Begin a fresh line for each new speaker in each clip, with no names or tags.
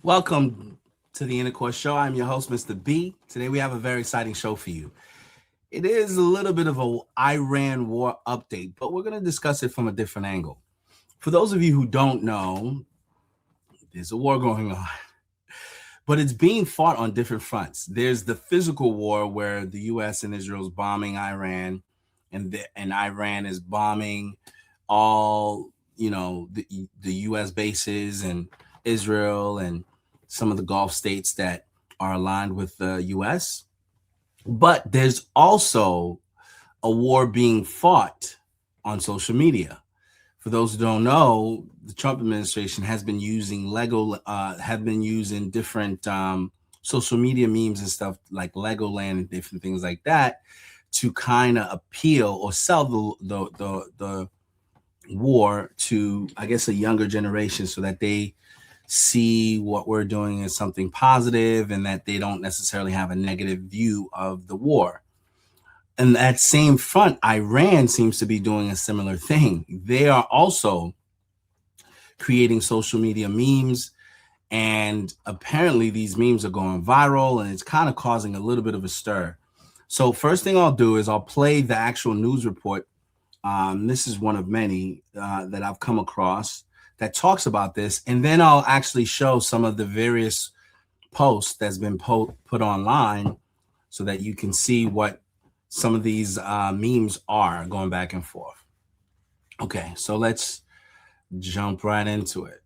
Welcome to the Intercourse Show. I'm your host, Mr. B. Today we have a very exciting show for you. It is a little bit of a Iran war update, but we're going to discuss it from a different angle. For those of you who don't know, there's a war going on, but it's being fought on different fronts. There's the physical war where the U.S. and Israel is bombing Iran, and Iran is bombing all, the U.S. bases and Israel and some of the Gulf states that are aligned with the U.S. But there's also a war being fought on social media. For those who don't know, the Trump administration has been using different social media memes and stuff like Legoland and different things like that to kind of appeal or sell the war to, I guess, a younger generation so that they see what we're doing as something positive and that they don't necessarily have a negative view of the war. And that same front, Iran seems to be doing a similar thing. They are also creating social media memes, and apparently these memes are going viral, and it's kind of causing a little bit of a stir. So first thing I'll do is I'll play the actual news report. This is one of many that I've come across that talks about this, and then I'll actually show some of the various posts that's been put online so that you can see what some of these memes are going back and forth. Okay, so let's jump right into it.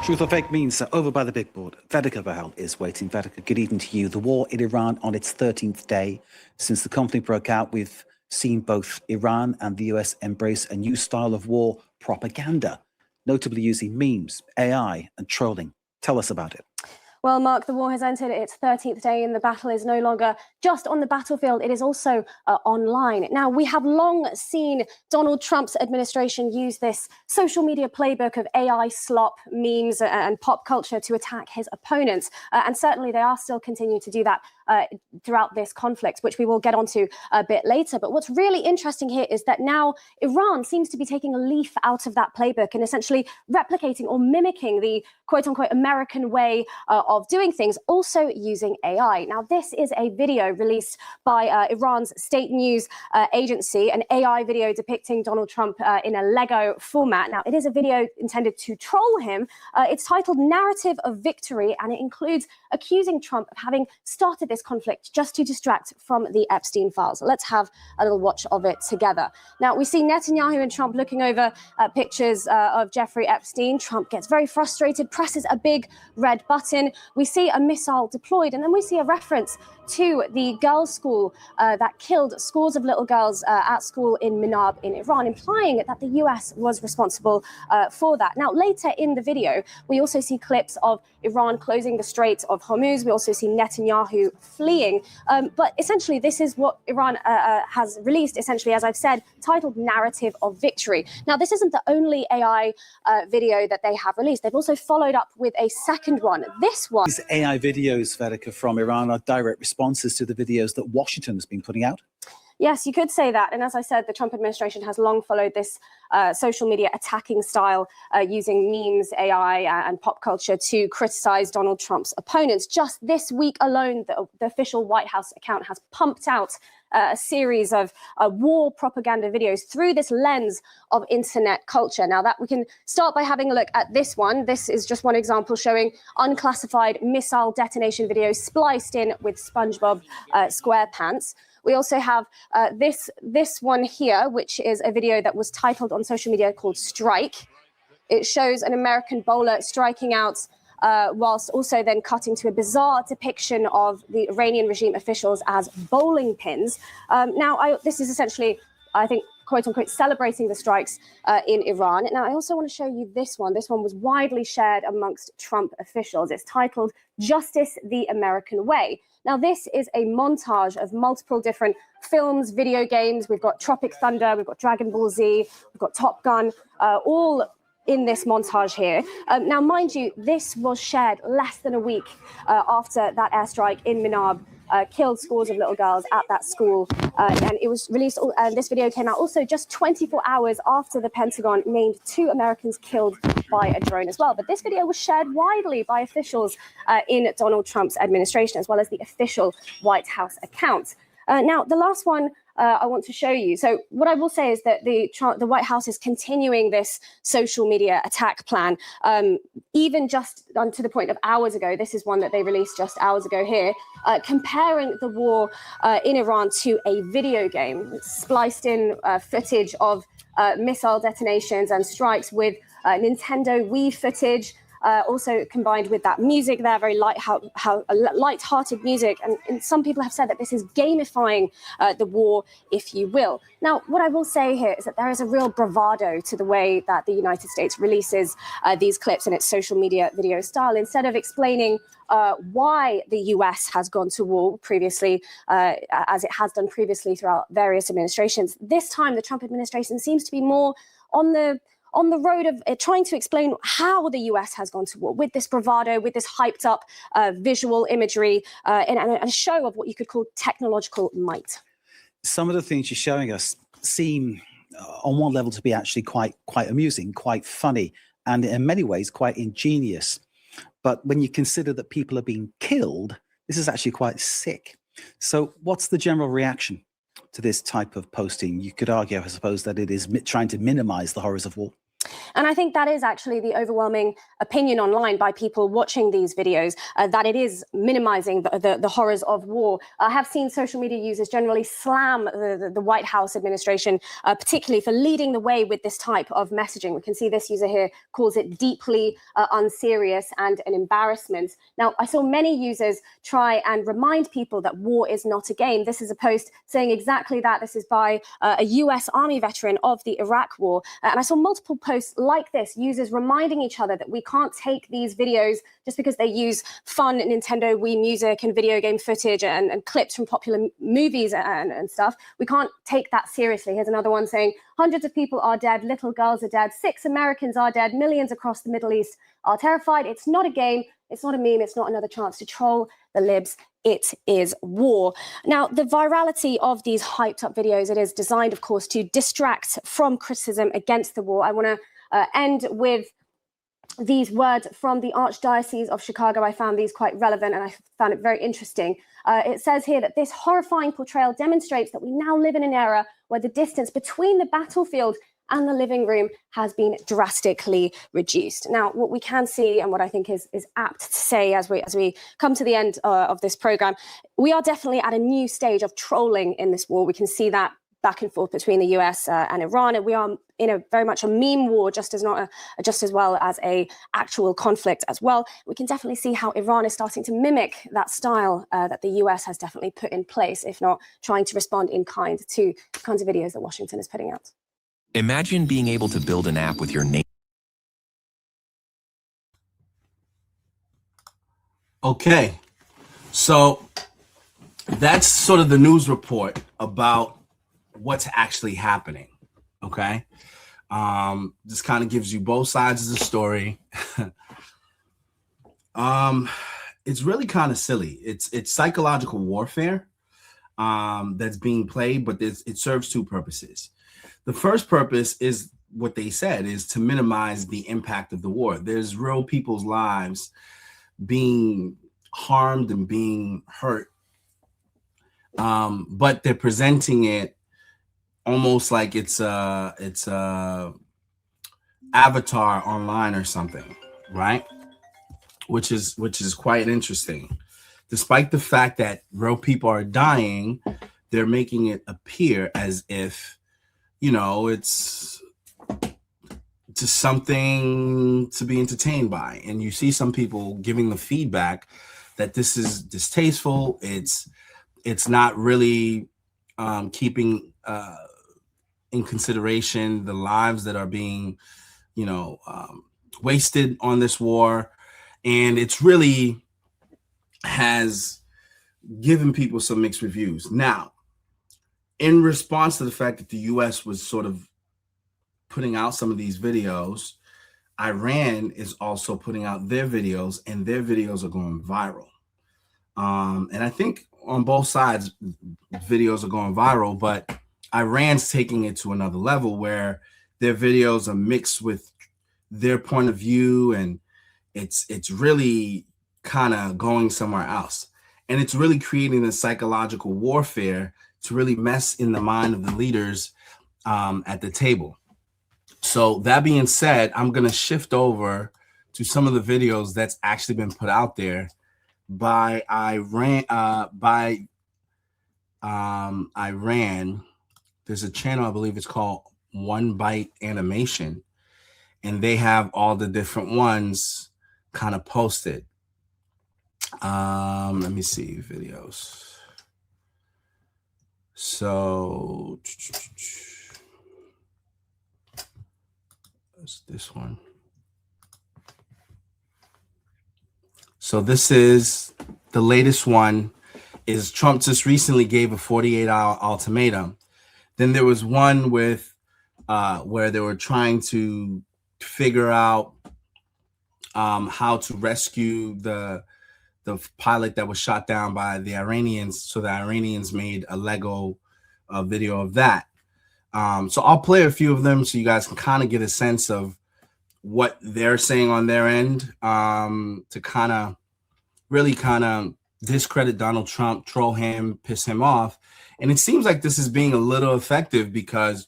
Truth or fake means over by the big board. Vedika Bahal is waiting. Vedika, good evening to you. The war in Iran on its 13th day since the conflict broke out. We've seen both Iran and the US embrace a new style of war propaganda, notably using memes, AI, and trolling. Tell us about it.
Well, Mark, the war has entered its 13th day and the battle is no longer just on the battlefield. It is also online. Now, we have long seen Donald Trump's administration use this social media playbook of AI slop, memes and pop culture to attack his opponents. And certainly they are still continuing to do that throughout this conflict, which we will get onto a bit later. But what's really interesting here is that now Iran seems to be taking a leaf out of that playbook and essentially replicating or mimicking the quote unquote American way of doing things, also using AI. Now, this is a video released by Iran's state news agency, an AI video depicting Donald Trump in a Lego format. Now, it is a video intended to troll him. It's titled Narrative of Victory, and it includes accusing Trump of having started this conflict just to distract from the Epstein files. Let's have a little watch of it together. Now, we see Netanyahu and Trump looking over pictures of Jeffrey Epstein. Trump gets very frustrated, presses a big red button. We see a missile deployed, and then we see a reference to the girls' school that killed scores of little girls at school in Minab in Iran, implying that the US was responsible for that. Now, later in the video, we also see clips of Iran closing the Strait of Hormuz. We also see Netanyahu fleeing. But essentially, this is what Iran has released, essentially, as I've said, titled Narrative of Victory. Now, this isn't the only AI video that they have released. They've also followed up with a second one. This one.
These AI videos, Vedika, from Iran are direct responses to the videos that Washington has been putting out?
Yes, you could say that. And as I said, the Trump administration has long followed this social media attacking style using memes, AI, and pop culture to criticize Donald Trump's opponents. Just this week alone, the official White House account has pumped out a series of war propaganda videos through this lens of internet culture. Now, that we can start by having a look at this one. This is just one example showing unclassified missile detonation videos spliced in with SpongeBob SquarePants. We also have this one here, which is a video that was titled on social media called Strike. It shows an American bowler striking out whilst also then cutting to a bizarre depiction of the Iranian regime officials as bowling pins. This is essentially, I think, quote unquote, celebrating the strikes in Iran. Now, I also want to show you this one. This one was widely shared amongst Trump officials. It's titled Justice the American Way. Now, this is a montage of multiple different films, video games. We've got Tropic Thunder, we've got Dragon Ball Z, we've got Top Gun, all in this montage here. Now, mind you, this was shared less than a week after that airstrike in Minab killed scores of little girls at that school. And it was released, and this video came out also just 24 hours after the Pentagon named 2 Americans killed by a drone as well. But this video was shared widely by officials in Donald Trump's administration, as well as the official White House account. Now, the last one I want to show you. So what I will say is that the White House is continuing this social media attack plan, even just to the point of hours ago. This is one that they released just hours ago here, comparing the war in Iran to a video game. It's spliced in footage of missile detonations and strikes with Nintendo Wii footage. Also combined with that music there, very light-hearted music. And some people have said that this is gamifying the war, if you will. Now, what I will say here is that there is a real bravado to the way that the United States releases these clips in its social media video style. Instead of explaining why the US has gone to war previously, as it has done previously throughout various administrations, this time the Trump administration seems to be more on the road of trying to explain how the US has gone to war with this bravado, with this hyped up visual imagery, and a show of what you could call technological might.
Some of the things you're showing us seem, on one level, to be actually quite amusing, quite funny, and in many ways quite ingenious. But when you consider that people are being killed, this is actually quite sick. So what's the general reaction to this type of posting? You could argue, I suppose, that it is trying to minimize the horrors of war.
And I think that is actually the overwhelming opinion online by people watching these videos, that it is minimizing the horrors of war. I have seen social media users generally slam the White House administration, particularly for leading the way with this type of messaging. We can see this user here calls it deeply unserious and an embarrassment. Now, I saw many users try and remind people that war is not a game. This is a post saying exactly that. This is by a US Army veteran of the Iraq War. And I saw multiple posts like this, users reminding each other that we can't take these videos just because they use fun Nintendo Wii music and video game footage and clips from popular movies and stuff. We can't take that seriously. Here's another one saying, hundreds of people are dead, little girls are dead, 6 Americans are dead, millions across the Middle East are terrified. It's not a game, it's not a meme, it's not another chance to troll the libs. It is war. Now, the virality of these hyped up videos, it is designed, of course, to distract from criticism against the war. I want to end with these words from the Archdiocese of Chicago. I found these quite relevant and I found it very interesting. It says here that this horrifying portrayal demonstrates that we now live in an era where the distance between the battlefield and the living room has been drastically reduced. Now, what we can see, and what I think is apt to say as we come to the end of this program, we are definitely at a new stage of trolling in this war. We can see that back and forth between the US and Iran, and we are in a very much a meme war, just as well as a actual conflict as well. We can definitely see how Iran is starting to mimic that style that the US has definitely put in place, if not trying to respond in kind to the kinds of videos that Washington is putting out.
Imagine being able to build an app with your name.
Okay, so that's sort of the news report about what's actually happening. Okay, this kind of gives you both sides of the story. It's really kind of silly. It's psychological warfare that's being played, but it serves 2 purposes. The first purpose is what they said, is to minimize the impact of the war. There's real people's lives being harmed and being hurt, but they're presenting it almost like it's a avatar online or something, right? Which is quite interesting. Despite the fact that real people are dying, they're making it appear as if, you know, it's just something to be entertained by. And you see some people giving the feedback that this is distasteful. It's not really keeping in consideration the lives that are being, wasted on this war. And it's really has given people some mixed reviews. Now, in response to the fact that the U.S. was sort of putting out some of these videos, Iran is also putting out their videos, and their videos are going viral. And I think on both sides, videos are going viral, but Iran's taking it to another level where their videos are mixed with their point of view, and it's really kind of going somewhere else. And it's really creating a psychological warfare to really mess in the mind of the leaders at the table. So that being said, I'm going to shift over to some of the videos that's actually been put out there by Iran. Iran. There's a channel, I believe it's called One Bite Animation, and they have all the different ones kind of posted. Let me see videos. So that's this one. So this is the latest one. Is Trump just recently gave a 48-hour ultimatum. Then there was one with where they were trying to figure out how to rescue the pilot that was shot down by the Iranians. So the Iranians made a Lego video of that. So I'll play a few of them so you guys can kind of get a sense of what they're saying on their end, to kind of really kind of discredit Donald Trump, troll him, piss him off. And it seems like this is being a little effective because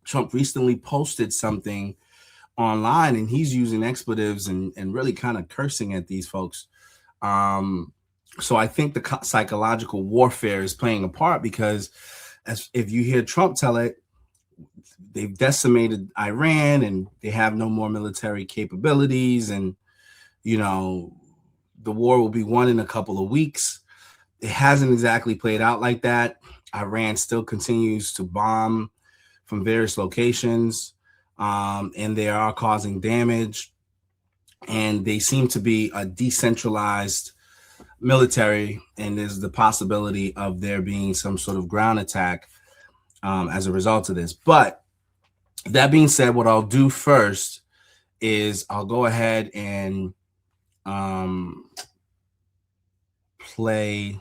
Trump recently posted something online and he's using expletives and really kind of cursing at these folks. So I think the psychological warfare is playing a part because if you hear Trump tell it, they've decimated Iran and they have no more military capabilities, and the war will be won in a couple of weeks. It hasn't exactly played out like that. Iran still continues to bomb from various locations, and they are causing damage. And they seem to be a decentralized military, and there's the possibility of there being some sort of ground attack as a result of this. But that being said, what I'll do first is I'll go ahead and play.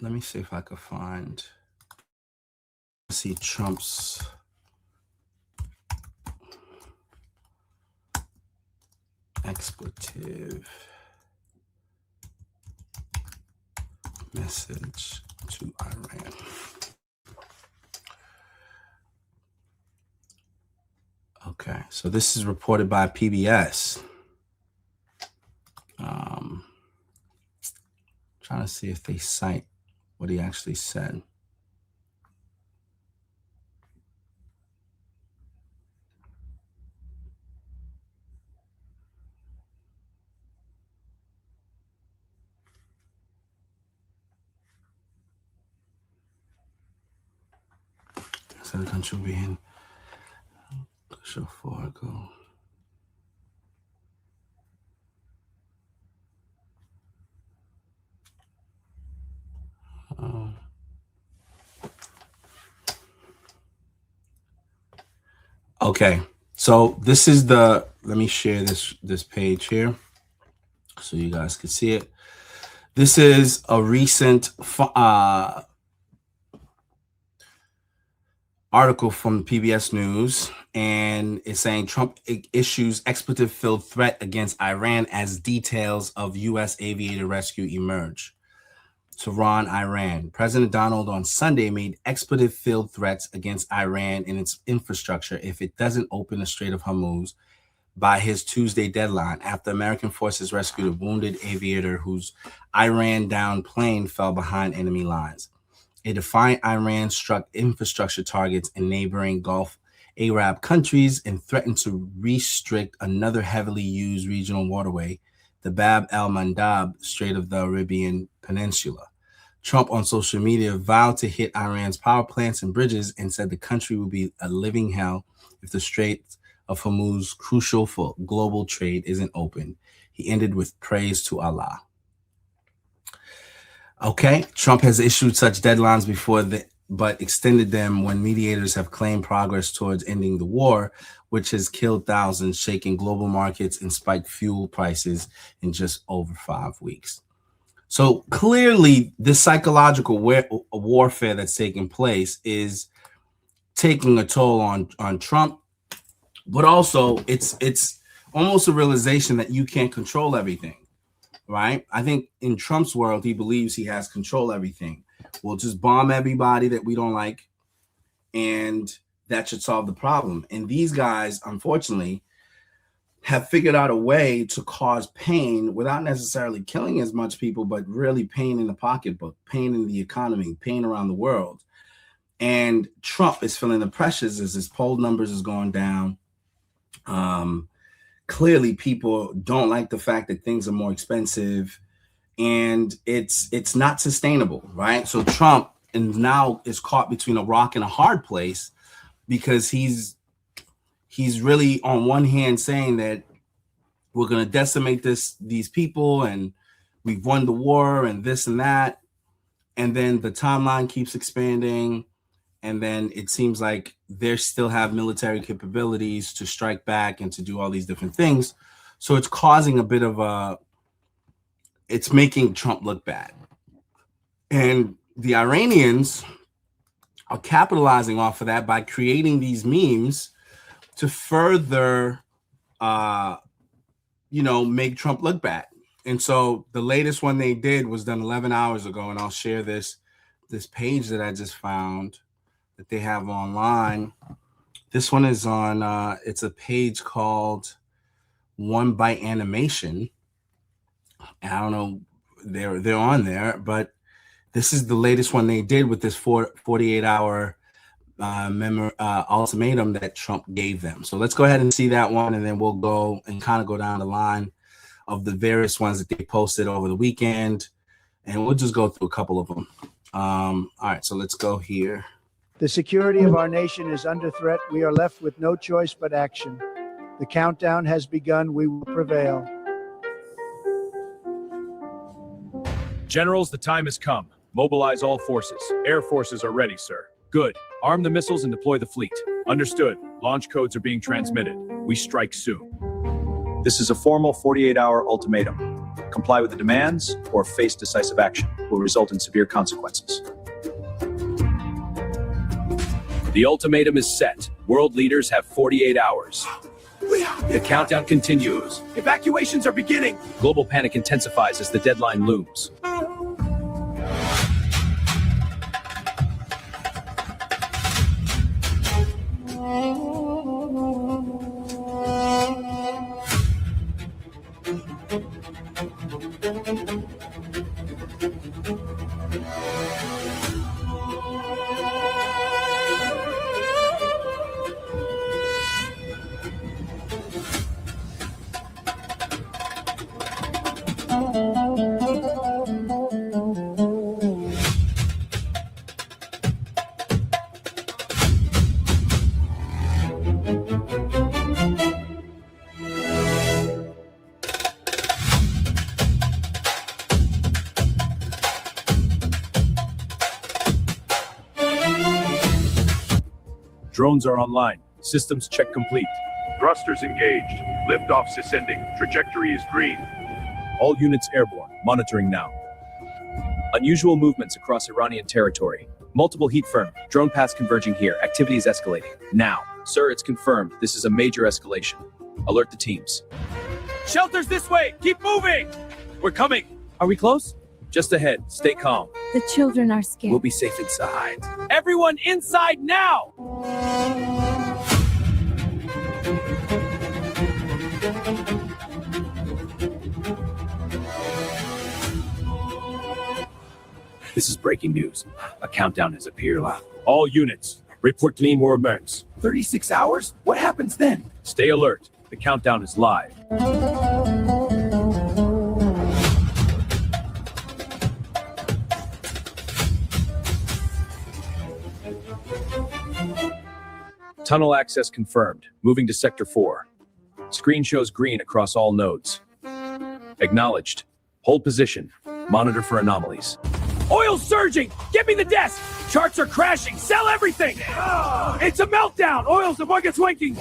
Let me see if I could find. See Trump's expletive message to Iran. Okay, so this is reported by PBS. Trying to see if they cite what he actually said. So the country will be in so far ago. Okay, so this is let me share this page here so you guys can see it. This is a recent article from PBS News, and it's saying Trump issues expletive-filled threat against Iran as details of U.S. aviator rescue emerge. Tehran, Iran. President Donald on Sunday made expletive-filled threats against Iran and its infrastructure if it doesn't open the Strait of Hormuz by his Tuesday deadline after American forces rescued a wounded aviator whose Iran-downed plane fell behind enemy lines. A defiant Iran struck infrastructure targets in neighboring Gulf Arab countries and threatened to restrict another heavily used regional waterway, the Bab el-Mandab Strait of the Arabian Peninsula. Trump on social media vowed to hit Iran's power plants and bridges and said the country will be a living hell if the Strait of Hormuz, crucial for global trade, isn't open. He ended with praise to Allah. Okay, Trump has issued such deadlines before, but extended them when mediators have claimed progress towards ending the war, which has killed thousands, shaking global markets, and spiked fuel prices in just over 5 weeks. So clearly, this psychological warfare that's taking place is taking a toll on Trump, but also it's almost a realization that you can't control everything, right? I think in Trump's world, he believes he has control everything. We'll just bomb everybody that we don't like, and that should solve the problem. And these guys, unfortunately, have figured out a way to cause pain without necessarily killing as much people, but really pain in the pocketbook, pain in the economy, pain around the world. And Trump is feeling the pressures as his poll numbers is going down. Clearly, people don't like the fact that things are more expensive, and it's not sustainable, right? So Trump now is caught between a rock and a hard place, because he's really on one hand saying that we're going to decimate these people and we've won the war and this and that. And then the timeline keeps expanding. And then it seems like they still have military capabilities to strike back and to do all these different things. So it's causing a bit of it's making Trump look bad. And the Iranians are capitalizing off of that by creating these memes to further, make Trump look bad. And so the latest one they did was done 11 hours ago, and I'll share this page that I just found that they have online. This one is on, it's a page called One Byte Animation. I don't know, they're on there, but this is the latest one they did with this 48-hour ultimatum that Trump gave them. So let's go ahead and see that one, and then we'll go and kind of go down the line of the various ones that they posted over the weekend, and we'll just go through a couple of them. All right, so let's go here.
The security of our nation is under threat. We are left with no choice but action. The countdown has begun. We will prevail.
Generals, the time has come. Mobilize all forces. Air forces are ready, sir. Good. Arm the missiles and deploy the fleet. Understood. Launch codes are being transmitted. We strike soon.
This is a formal 48-hour ultimatum. Comply with the demands or face decisive action. Will result in severe consequences.
The ultimatum is set. World leaders have 48 hours. The countdown continues. Evacuations are beginning. Global panic intensifies as the deadline looms. Drones are online. Systems check complete.
Thrusters engaged. Liftoff's ascending. Trajectory is green.
All units airborne. Monitoring now.
Unusual movements across Iranian territory. Multiple heat firm. Drone paths converging here. Activity is escalating. Now. Sir, it's confirmed. This is a major escalation. Alert the teams.
Shelters this way! Keep moving! We're coming!
Are we close? Just ahead. Stay calm.
The children are scared.
We'll be safe inside.
Everyone inside now!
This is breaking news. A countdown has appeared.
All units, report to me more events.
36 hours? What happens then?
Stay alert. The countdown is live.
Tunnel access confirmed. Moving to Sector 4. Screen shows green across all nodes. Acknowledged. Hold position. Monitor for anomalies.
Oil's surging! Get me the desk! Charts are crashing! Sell everything! It's a meltdown! Oil's the market's wanking!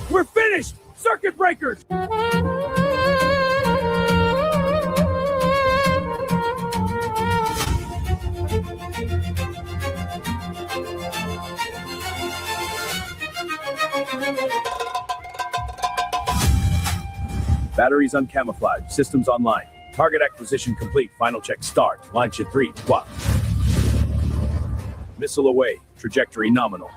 We're finished! Circuit breakers! Batteries uncamouflaged. Systems online. Target acquisition complete. Final check start. Launch at 3, 2. Missile away. Trajectory nominal.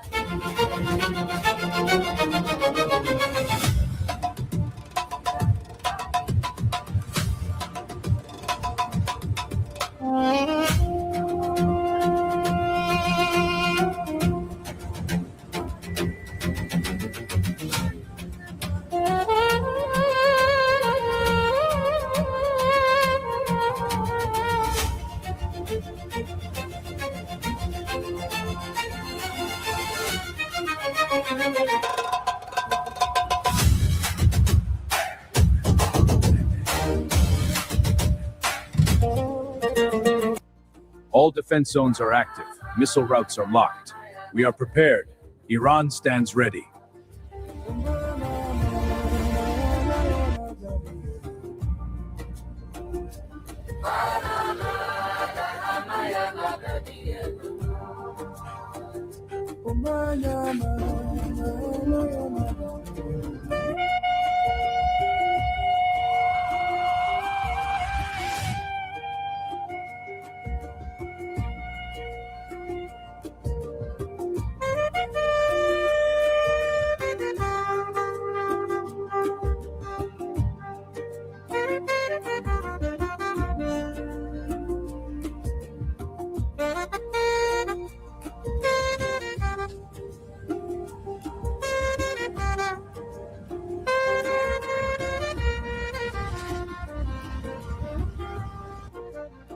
All defense zones are active. Missile routes are locked. We are prepared. Iran stands ready.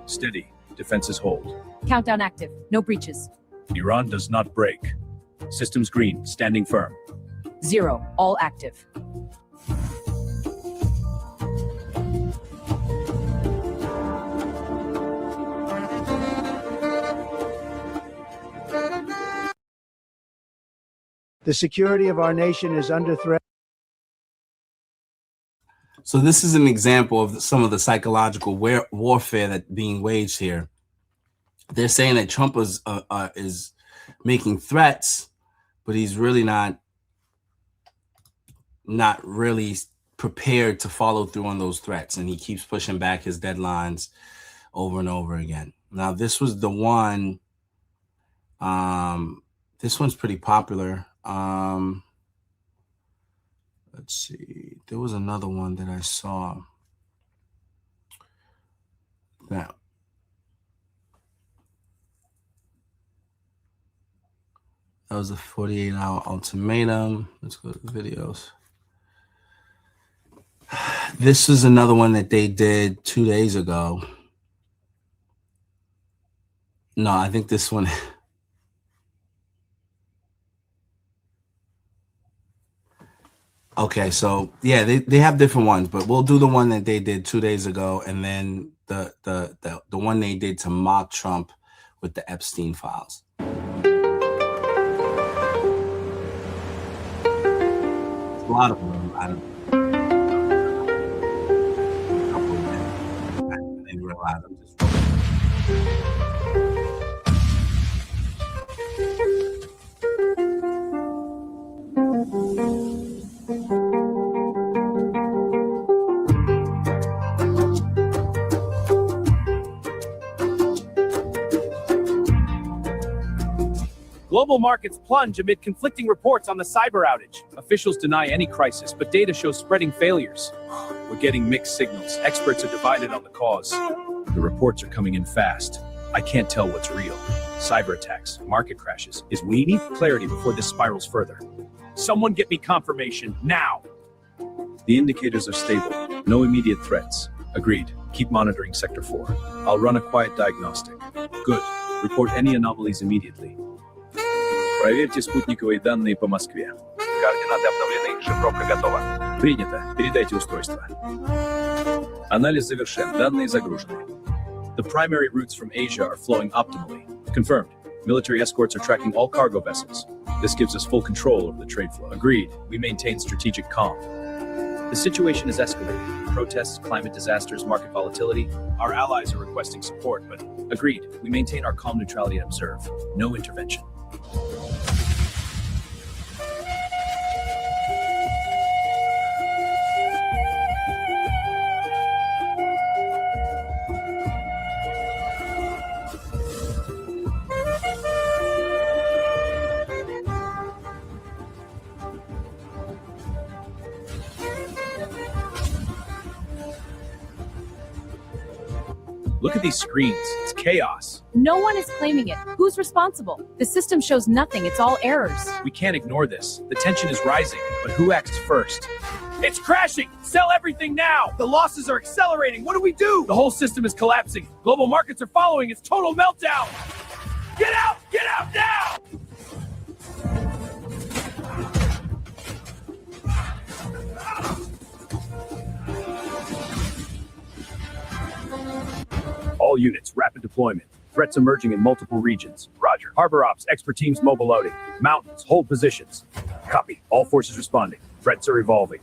Steady. Defenses hold.
Countdown active. No breaches.
Iran does not break. Systems green. Standing firm.
0. All active.
The security of our nation is under threat.
So this is an example of some of the psychological warfare that being waged here. They're saying that Trump is making threats, but he's really not really prepared to follow through on those threats, and he keeps pushing back his deadlines over and over again. Now, this was the one. This one's pretty popular. Let's see. There was another one that I saw. That was a 48-hour ultimatum. Let's go to the videos. This is another one that they did 2 days ago. No, I think this one. Okay, so yeah, they have different ones, but we'll do the one that they did 2 days ago, and then the one they did to mock Trump with the Epstein files. A lot of them. I didn't realize I'm just.
Global markets plunge amid conflicting reports on the cyber outage. Officials deny any crisis, but data shows spreading failures. We're getting mixed signals. Experts are divided on the cause. The reports are coming in fast. I can't tell what's real. Cyber attacks, market crashes. We need clarity before this spirals further. Someone get me confirmation now. The indicators are stable. No immediate threats. Agreed. Keep monitoring Sector 4. I'll run a quiet diagnostic. Good. Report any anomalies immediately. Проверьте спутниковые данные по Москве.
Координаты обновлены, шифровка готова.
Принято. Передайте устройство. Анализ завершен. Данные загружены. The primary routes from Asia are flowing optimally. Confirmed. Military escorts are tracking all cargo vessels. This gives us full control over the trade flow. Agreed. We maintain strategic calm. The situation is escalating. Protests, climate disasters, market volatility. Our allies are requesting support, but agreed. We maintain our calm neutrality and observe. No intervention. Look at these screens. It's chaos.
No one is claiming it. Who's responsible? The system shows nothing. It's all errors.
We can't ignore this. The tension is rising, but who acts first? It's crashing! Sell everything now! The losses are accelerating. What do we do? The whole system is collapsing. Global markets are following. It's total meltdown. Get out! Get out now! All units, rapid deployment. Threats emerging in multiple regions. Roger. Harbor ops, expert teams mobile loading. Mountains, hold positions. Copy. All forces responding. Threats are evolving.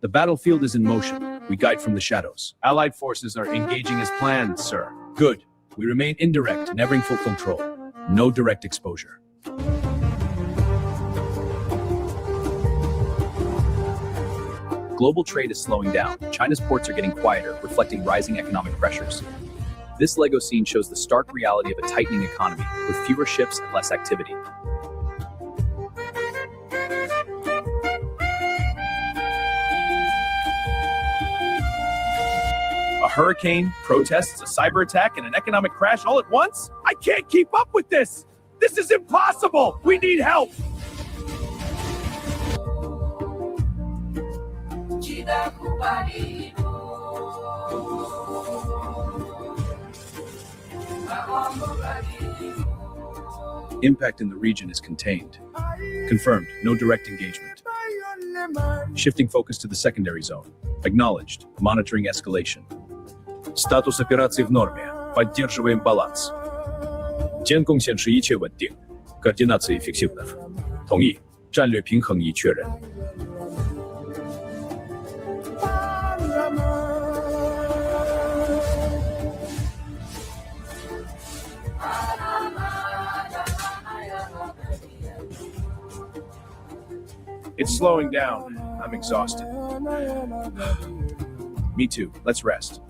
The battlefield is in motion. We guide from the shadows. Allied forces are engaging as planned, sir. Good. We remain indirect, never in full control. No direct exposure. Global trade is slowing down. China's ports are getting quieter, reflecting rising economic pressures. This Lego scene shows the stark reality of a tightening economy, with fewer ships and less activity. A hurricane, protests, a cyber attack, and an economic crash all at once? I can't keep up with this! This is impossible! We need help! Impact in the region is contained. Confirmed, no direct engagement. Shifting focus to the secondary zone. Acknowledged, monitoring escalation. Статус операции в норме. Поддерживаем баланс. 监控显示一切稳定。Координация эффективна. 同意。战略平衡已确认。It's slowing down. I'm exhausted. Me too. Let's rest.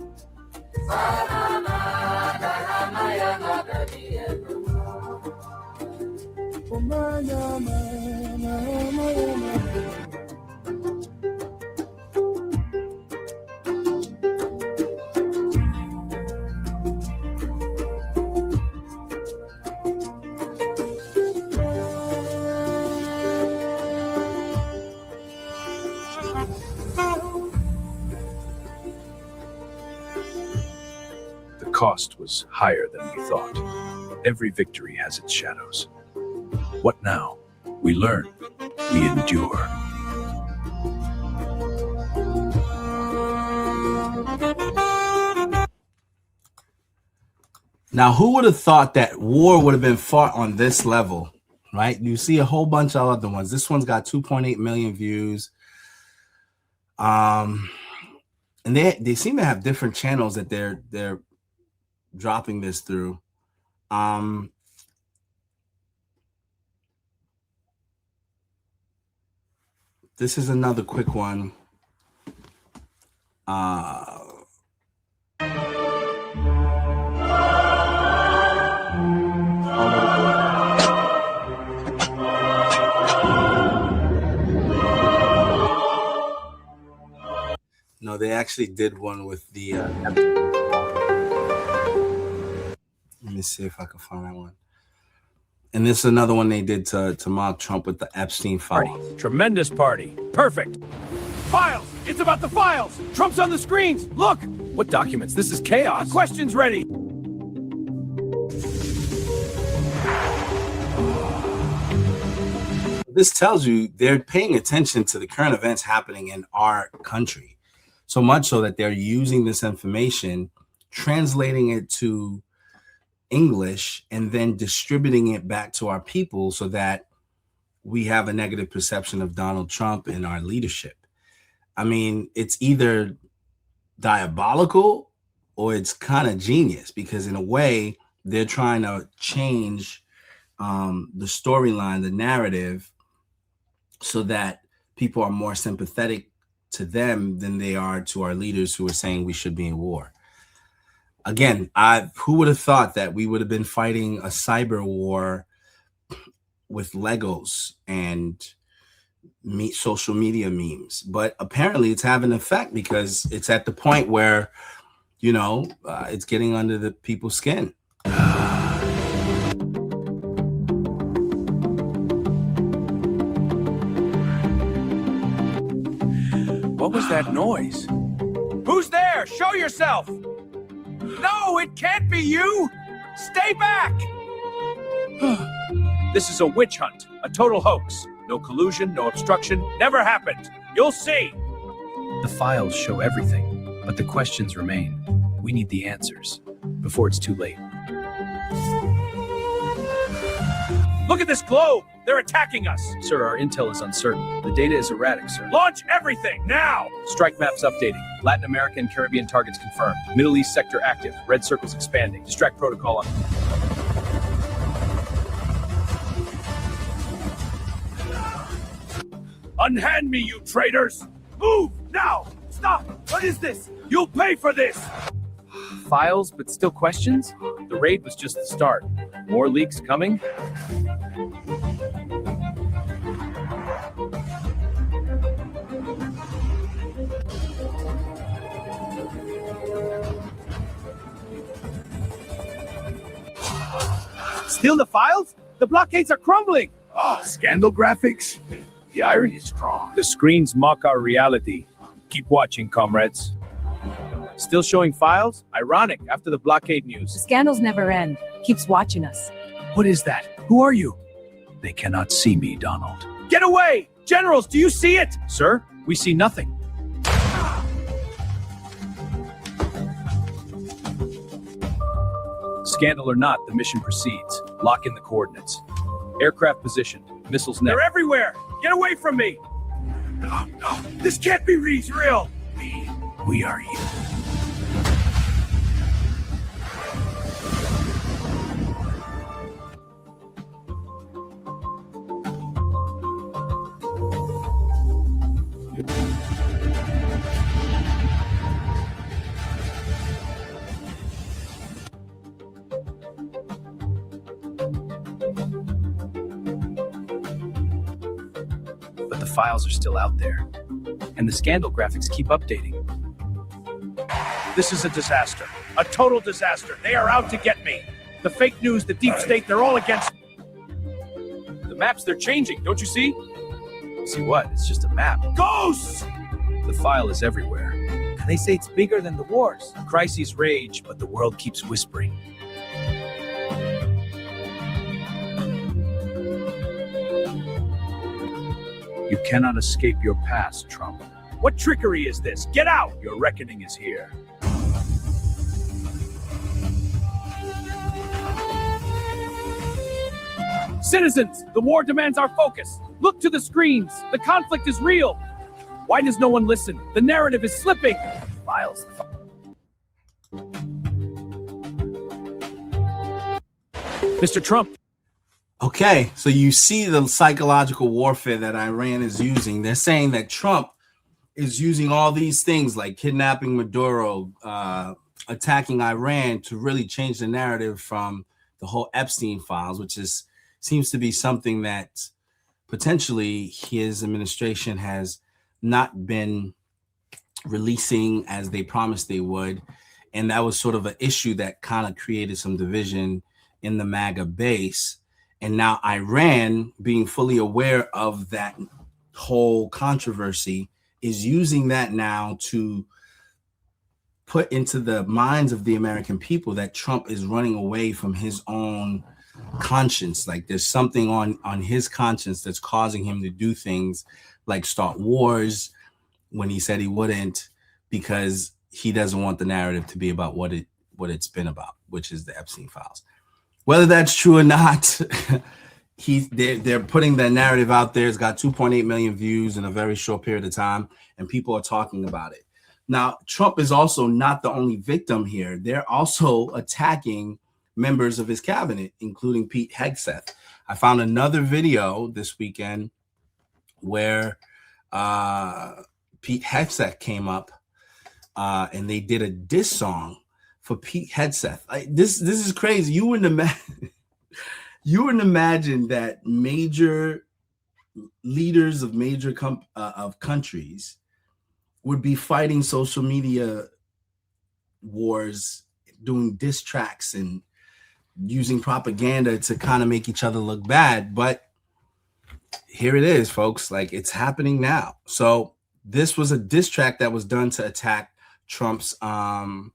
The cost was higher than we thought. Every victory has its shadows. What now? We learn. We endure.
Now, who would have thought that war would have been fought on this level, right? You see a whole bunch of other ones. This one's got 2.8 million views. And they seem to have different channels that they're dropping this through. This is another quick one. No, they actually did one with the. Let me see if I can find that one. And this is another one they did to mock Trump with the Epstein file.
Party. Tremendous party. Perfect. Files! It's about the files! Trump's on the screens! Look! What documents? This is chaos. Questions ready!
This tells you they're paying attention to the current events happening in our country. So much so that they're using this information, translating it to English, and then distributing it back to our people so that we have a negative perception of Donald Trump and our leadership. I mean, it's either diabolical or it's kind of genius, because in a way they're trying to change the storyline, the narrative, so that people are more sympathetic to them than they are to our leaders who are saying we should be in war. Again, who would have thought that we would have been fighting a cyber war with Legos and social media memes? But apparently it's having an effect, because it's at the point where, it's getting under the people's skin.
What was that noise? Who's there? Show yourself! No, it can't be you! Stay back! This is a witch hunt, a total hoax. No collusion, no obstruction, never happened. You'll see! The files show everything, but the questions remain. We need the answers before it's too late. Look at this globe! They're attacking us! Sir, our intel is uncertain. The data is erratic, sir. Launch everything, now! Strike maps updating. Latin America and Caribbean targets confirmed. Middle East sector active. Red circles expanding. Distract protocol on. Unhand me, you traitors! Move, now! Stop! What is this? You'll pay for this! Files, but still questions? The raid was just the start. More leaks coming? Still the files? The blockades are crumbling!
Scandal graphics? The irony is strong.
The screens mock our reality. Keep watching, comrades. Still showing files? Ironic after the blockade
The
news.
scandals never end. Keeps watching us.
What is that? Who are you?
They cannot see me, Donald.
Get away! Generals, do you see it? Sir, we see nothing. Scandal or not, the mission proceeds. Lock in the coordinates. Aircraft positioned. Missiles net. They're everywhere! Get away from me!
No, this can't be real.
We are here.
But the files are still out there. And the scandal graphics keep updating.
This is a disaster. A total disaster. They are out to get me. The fake news, the deep state, they're all against me. The maps, they're changing. Don't you see?
See what? It's just a map.
Ghosts!
The file is everywhere.
And they say it's bigger than the wars.
Crises rage, but the world keeps whispering.
You cannot escape your past, Trump.
What trickery is this? Get out!
Your reckoning is here.
Citizens, the war demands our focus. Look to the screens. The conflict is real. Why does no one listen? The narrative is slipping.
Files.
Mr. Trump.
Okay, so you see the psychological warfare that Iran is using. They're saying that Trump is using all these things like kidnapping Maduro, attacking Iran to really change the narrative from the whole Epstein files, which seems to be something that potentially his administration has not been releasing as they promised they would. And that was sort of an issue that kind of created some division in the MAGA base. And now Iran, being fully aware of that whole controversy, is using that now to put into the minds of the American people that Trump is running away from his own conscience. Like there's something on his conscience that's causing him to do things like start wars when he said he wouldn't, because he doesn't want the narrative to be about what it's been about, which is the Epstein files. Whether that's true or not, they're putting the narrative out there. It's got 2.8 million views in a very short period of time, and people are talking about it. Now, Trump is also not the only victim here. They're also attacking members of his cabinet, including Pete Hegseth. I found another video this weekend where Pete Hegseth came up and they did a diss song for Pete Hegseth. This is crazy. You wouldn't imagine that major leaders of major of countries would be fighting social media wars, doing diss tracks and using propaganda to kind of make each other look bad. But here it is, folks. Like, it's happening now. So this was a diss track that was done to attack Trump's Department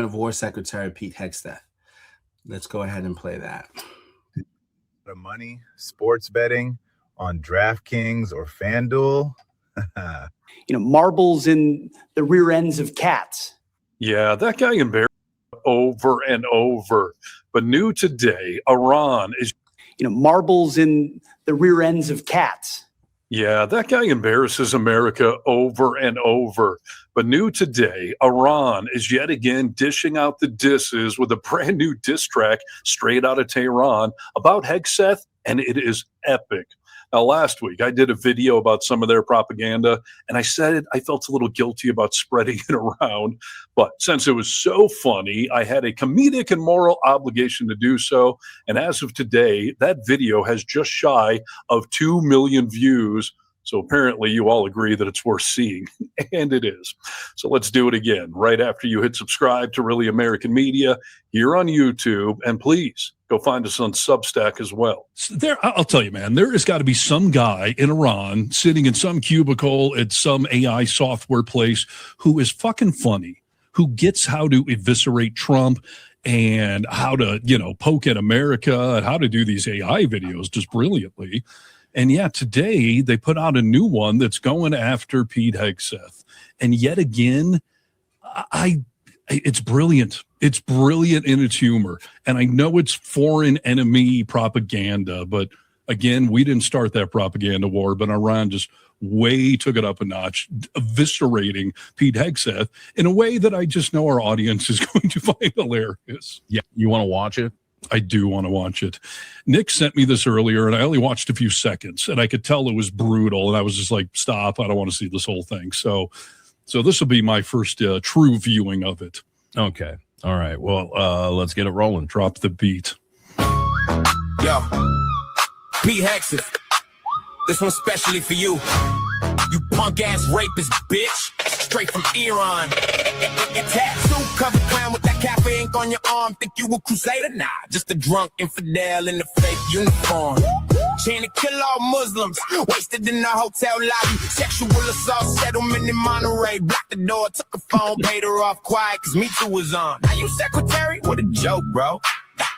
of War Secretary Pete Hegseth. Let's go ahead and play that.
The money, sports betting on DraftKings or FanDuel.
Marbles in the rear ends of cats.
Yeah, that guy embarrassed over and over. But new today, Iran is.
Marbles in the rear ends of cats.
Yeah, that guy embarrasses America over and over. But new today, Iran is yet again dishing out the disses with a brand new diss track straight out of Tehran about Hegseth, and it is epic. Now, last week, I did a video about some of their propaganda, and I said I felt a little guilty about spreading it around. But since it was so funny, I had a comedic and moral obligation to do so. And as of today, that video has just shy of 2 million views. So apparently you all agree that it's worth seeing, and it is. So let's do it again right after you hit subscribe to Really American Media here on YouTube. And please go find us on Substack as well.
I'll tell you, man, there has got to be some guy in Iran sitting in some cubicle at some AI software place who is fucking funny, who gets how to eviscerate Trump and how to, poke at America and how to do these AI videos just brilliantly. And yeah, today they put out a new one that's going after Pete Hegseth. And yet again, it's brilliant. It's brilliant in its humor. And I know it's foreign enemy propaganda, but again, we didn't start that propaganda war, but Iran just way took it up a notch, eviscerating Pete Hegseth in a way that I just know our audience is going to find hilarious.
Yeah, you want to watch it?
I do want to watch it. Nick sent me this earlier, and I only watched a few seconds, and I could tell it was brutal, and I was just like, stop, I don't want to see this whole thing. So this will be my first true viewing of it.
Okay. All right. Well, let's get it rolling.
Drop the beat.
Yo, Pete Hegseth, this one's specially for you. You punk-ass rapist, bitch. Straight from Iran. Your tattoo covered clown with that cafe ink on your arm. Think you a crusader? Nah, just a drunk infidel in a fake uniform. Chain to kill all Muslims. Wasted in the hotel lobby. Sexual assault settlement in Monterey. Blocked the door, took a phone, paid her off quiet, cause Me Too was on. Now you secretary? What a joke, bro.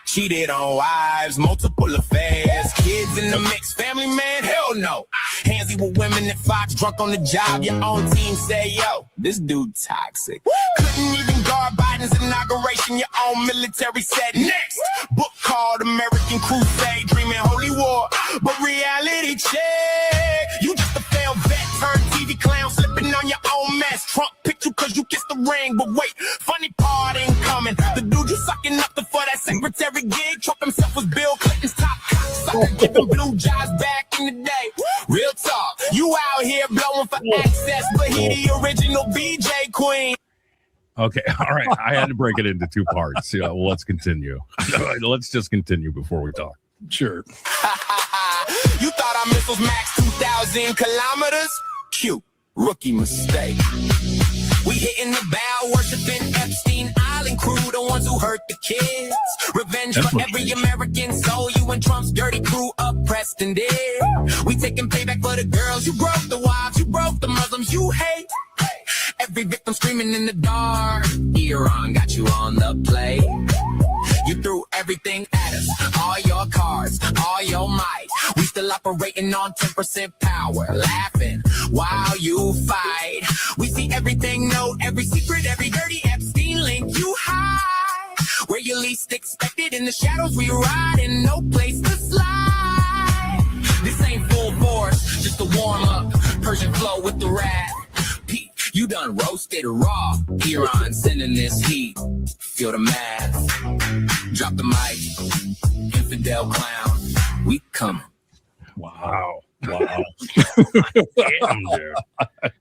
Cheated on wives, multiple affairs, kids in the mix, family man, hell no. Handsy with women at Fox, drunk on the job, your own team say, yo, this dude toxic. Couldn't even guard Biden's inauguration, your own military said next. Book called American Crusade, dreaming holy war, but reality check. You just a failed vet, turned TV clown, slipping on your own mess. Trump picked you cause you kissed the ring, but wait, funny part ain't coming. The dude you sucking up to for that secretary gig, Trump himself was Bill Clinton's top cocksucker, giving blue jobs back in the day. Real talk, you out here blowing for access, but he the original BJ Queen.
Okay, all right. I had to break it into two parts. Yeah, well, let's continue. Let's just continue before we talk.
Sure.
You thought our missiles max 2,000 kilometers? Cute. Rookie mistake. We hitting the bow, worshiping Epstein Island crew, the ones who hurt the kids. Revenge for every American soul, you and Trump's dirty crew oppressed and did. We taking payback for the girls you broke, the wives you broke, the Muslims you hate. Every victim screaming in the dark. Iran got you on the play. You threw everything at us, all your cards, all your might. We still operating on 10% power, laughing while you fight. We see everything, know every secret, every dirty Epstein link you hide. Where you least expected, in the shadows we ride, and no place to slide. This ain't full force, just a warm up. Persian flow with the rap. Pete, you done roasted raw. Iran sending this heat. Feel the math. Drop the mic. Infidel clown. We coming.
Wow.
Wow.
Damn, dude.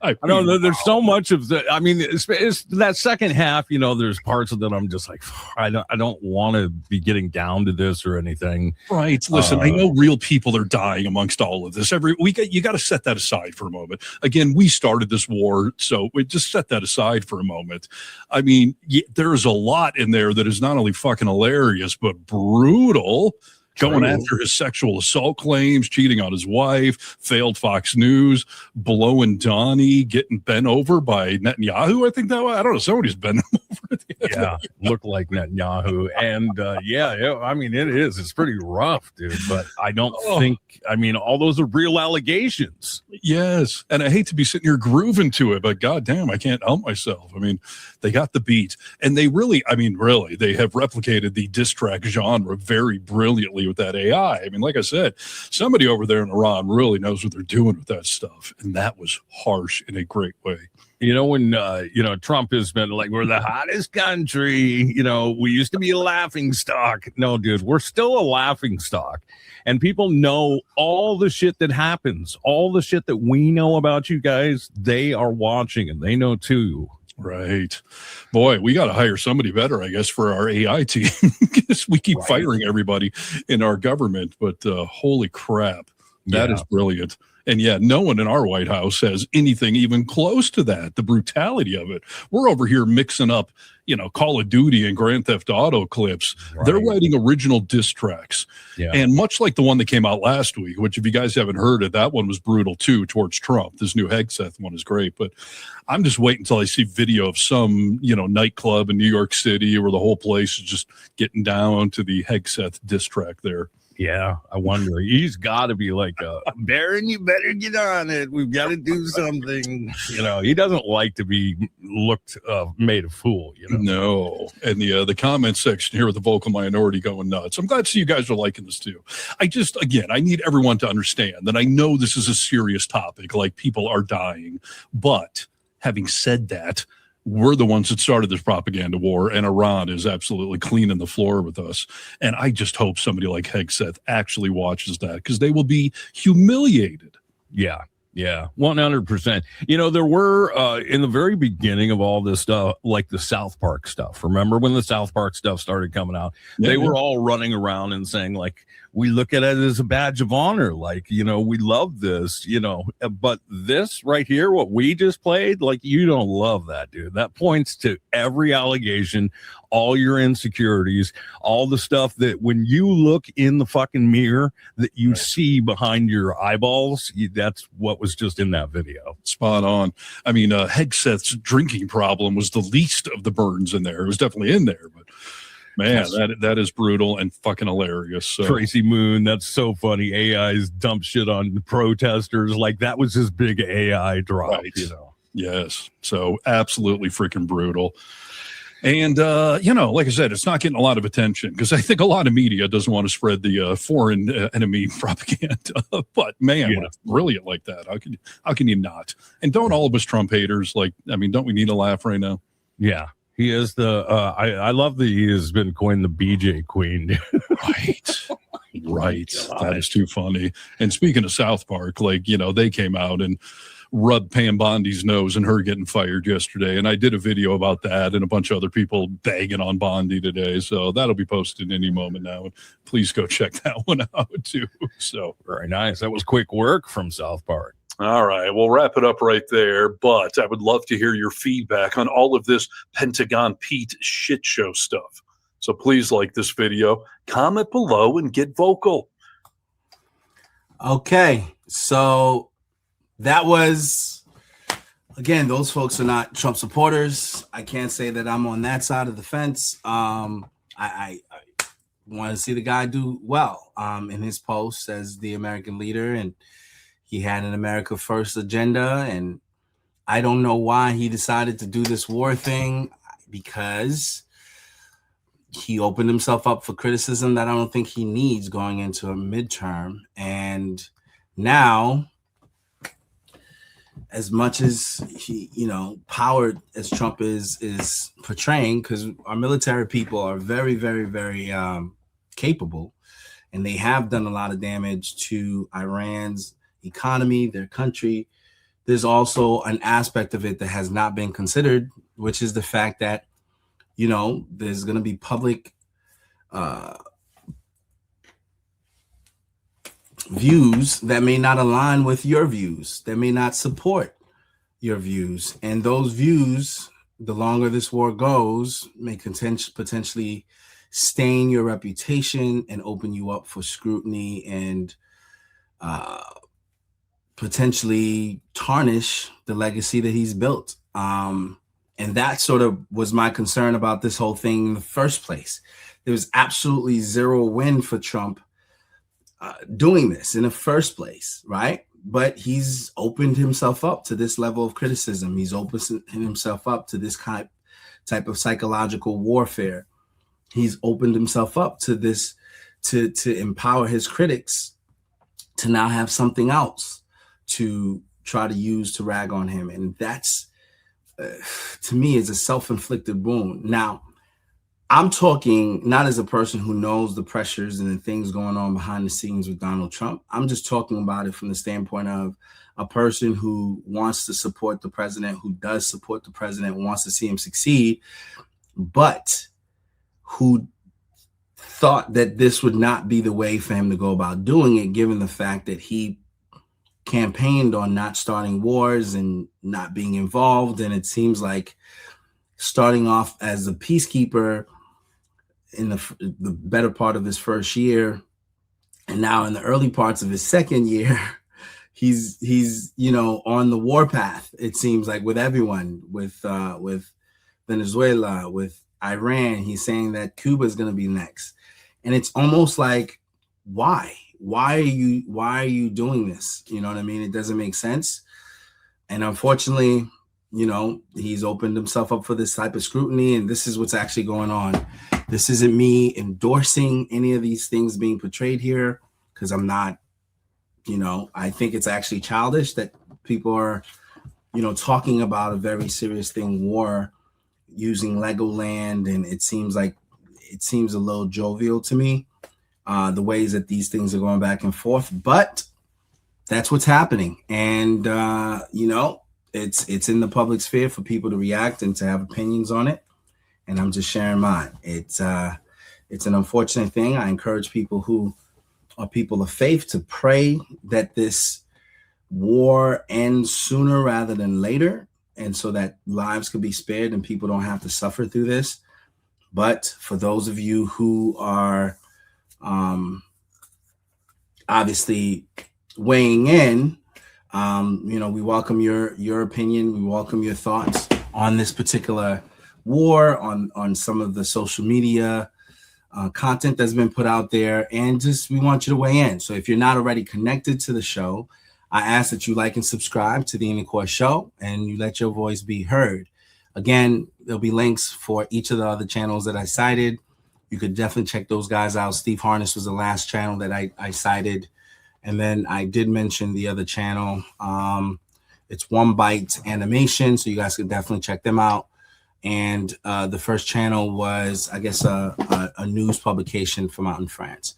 I don't know. There's so much of the. I mean, it's that second half. You know, there's parts of that I'm just like, I don't want to be getting down to this or anything.
Right. Listen, I know real people are dying amongst all of this. You got to set that aside for a moment. Again, we started this war, so we just set that aside for a moment. I mean, there's a lot in there that is not only fucking hilarious but brutal. Going after his sexual assault claims, cheating on his wife, failed Fox News, blowing Donnie, getting bent over by Netanyahu. I think that I don't know. Somebody's bent him over.
Yeah, look like Netanyahu, and I mean, it is. It's pretty rough, dude. But I don't think. I mean, all those are real allegations.
Yes, and I hate to be sitting here grooving to it, but goddamn, I can't help myself. I mean, they got the beat, and they really, they have replicated the diss track genre very brilliantly with that AI. I mean, like I said, somebody over there in Iran really knows what they're doing with that stuff, and that was harsh in a great way.
You know, when Trump has been like, we're the hottest country, you know, we used to be a laughing stock. No, dude, we're still a laughing stock. And people know all the shit that happens, all the shit that we know about you guys, they are watching and they know too.
Right. Boy, we got to hire somebody better, I guess, for our AI team. Because we keep firing everybody in our government. But holy crap, that is brilliant. And yeah, no one in our White House has anything even close to that, the brutality of it. We're over here mixing up, Call of Duty and Grand Theft Auto clips. Right. They're writing original diss tracks. Yeah. And much like the one that came out last week, which if you guys haven't heard it, that one was brutal too towards Trump. This new Hegseth one is great. But I'm just waiting until I see video of some, nightclub in New York City where the whole place is just getting down to the Hegseth diss track there.
Yeah, I wonder. He's got to be like, Barron, you better get on it. We've got to do something. He doesn't like to be looked made a fool.
No. And the comment section here with the vocal minority going nuts. I'm glad to see you guys are liking this too. I need everyone to understand that I know this is a serious topic. Like, people are dying. But having said that, we're the ones that started this propaganda war, and Iran is absolutely cleaning the floor with us. And I just hope somebody like Hegseth actually watches that, because they will be humiliated.
Yeah, 100%. There were, in the very beginning of all this stuff, like the South Park stuff. Remember when the South Park stuff started coming out? They were all running around and saying, like, we look at it as a badge of honor. Like, we love this, but this right here, what we just played, like, you don't love that, dude. That points to every allegation, all your insecurities, all the stuff that when you look in the fucking mirror that you see behind your eyeballs, that's what was just in that video.
Spot on. I mean, Hegseth's drinking problem was the least of the burns in there. It was definitely in there, but man, that is brutal and fucking hilarious. So.
Tracy Moon, that's so funny. AI's dump shit on the protesters. Like, that was his big AI drop,
right. Yes. So absolutely freaking brutal. And, like I said, it's not getting a lot of attention because I think a lot of media doesn't want to spread the foreign enemy propaganda. But, man, when it's brilliant like that, how can you not? And don't all of us Trump haters, don't we need a laugh right now?
Yeah. He is I love that he has been coined the BJ Queen.
Right. That is too funny. And speaking of South Park, they came out and rubbed Pam Bondi's nose and her getting fired yesterday. And I did a video about that and a bunch of other people bagging on Bondi today. So that'll be posted any moment now. And please go check that one out too. So
very nice. That was quick work from South Park.
All right, we'll wrap it up right there, but I would love to hear your feedback on all of this Pentagon Pete shit show stuff. So please like this video, comment below, and get vocal.
Okay, so that was, again, those folks are not Trump supporters. I can't say that I'm on that side of the fence. I want to see the guy do well in his post as the American leader, and he had an America First agenda, and I don't know why he decided to do this war thing, because he opened himself up for criticism that I don't think he needs going into a midterm. And now, as much as he, powered as Trump is portraying, because our military people are very, very, very capable, and they have done a lot of damage to Iran's economy, their country. There's also an aspect of it that has not been considered, which is the fact that, there's going to be public views that may not align with your views, that may not support your views. And those views, the longer this war goes, may potentially stain your reputation and open you up for scrutiny and potentially tarnish the legacy that he's built. And that sort of was my concern about this whole thing in the first place. There was absolutely zero win for Trump doing this in the first place, right? But he's opened himself up to this level of criticism. He's opened himself up to this type of psychological warfare. He's opened himself up to this, to empower his critics to now have something else to try to use to rag on him. And that's, to me, is a self-inflicted wound. Now, I'm talking not as a person who knows the pressures and the things going on behind the scenes with Donald Trump. I'm just talking about it from the standpoint of a person who wants to support the president, who does support the president, wants to see him succeed, but who thought that this would not be the way for him to go about doing it, given the fact that he campaigned on not starting wars and not being involved. And it seems like starting off as a peacekeeper in the better part of his first year, and now in the early parts of his second year, he's on the war path. It seems like with everyone, with Venezuela, with Iran. He's saying that Cuba is going to be next, and it's almost like, why are you doing this? You know what I mean? It doesn't make sense. And unfortunately, he's opened himself up for this type of scrutiny, and this is what's actually going on. This isn't me endorsing any of these things being portrayed here, because I'm not, I think it's actually childish that people are, talking about a very serious thing, war, using Legoland, and it seems a little jovial to me, the ways that these things are going back and forth, but that's what's happening. And, it's in the public sphere for people to react and to have opinions on it. And I'm just sharing mine. It's an unfortunate thing. I encourage people who are people of faith to pray that this war ends sooner rather than later, and so that lives could be spared and people don't have to suffer through this. But for those of you who are obviously weighing in, we welcome your opinion. We welcome your thoughts on this particular war, on some of the social media content that's been put out there, and just we want you to weigh in. So if you're not already connected to the show, I ask that you like and subscribe to the Ian McCoy Show, and you let your voice be heard. Again, there'll be links for each of the other channels that I cited. You could definitely check those guys out. Steve Harness was the last channel that I cited. And then I did mention the other channel. It's One Bite Animation, so you guys can definitely check them out. And the first channel was, I guess, a news publication from out in France.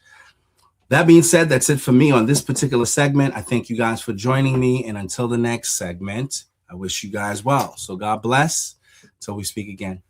That being said, that's it for me on this particular segment. I thank you guys for joining me. And until the next segment, I wish you guys well. So God bless. Till we speak again.